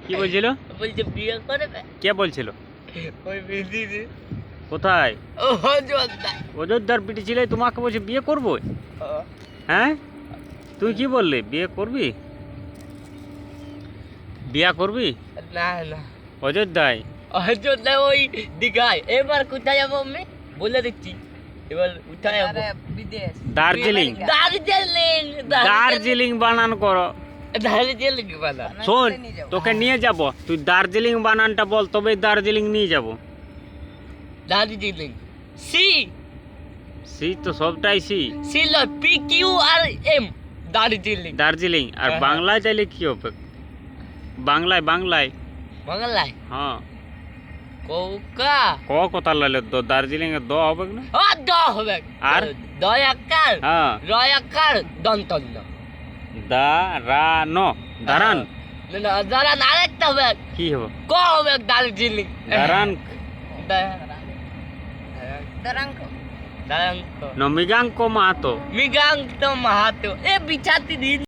কি বলছিল? বলছে বিয়ে করবে। কে বলছিল? ওই দিদি কোথায়? ও অযোধ্যা। অযোধ্যার পিটি ছিলে তোমাকে বলছে বিয়ে করবো? হ্যাঁ, তুই কি বললি? বিয়ে করবি? বিয়া করবি না না অযোধ্যায়? অযোধ্যা ওই দীঘায়। এবার কোথায় যাবো আমি বলে দিচ্ছি। এবার কোথায় যাবো? বিদেশ। দার্জিলিং। দার্জিলিং দার্জিলিং বানান করো। দার্জিলিং বানা। শোন, তোকে নিয়ে যাব, তুই দার্জিলিং বানানটা বল, তবে দার্জিলিং নিয়ে যাব। দার্জিলিং সি সি তো সবটাই সি। সি ল P Q R M Darjeeling. Darjeeling. আর হ্যাঁ। বাংলায় চাইলে কি হবে? বাংলায় বাংলায় বাংলায় হ্যাঁ। কৌকা ক কথা লাইলে দ, দার্জিলিং এ দ হবে না? ও দ হবে। আর? দয়াকার হ্যাঁ। রয়াকার দন্তন্য। দা রা ন দারান। না না দাঁড়ান আরেকটা হবে। কি হবে? ক হবে দার্জিলিং। দারান দারাঙ্ক দারাঙ্ক ন মৃগাঙ্ক মাহাতো। মৃগাঙ্ক তো মাহাতো। এ বিচাতি দিন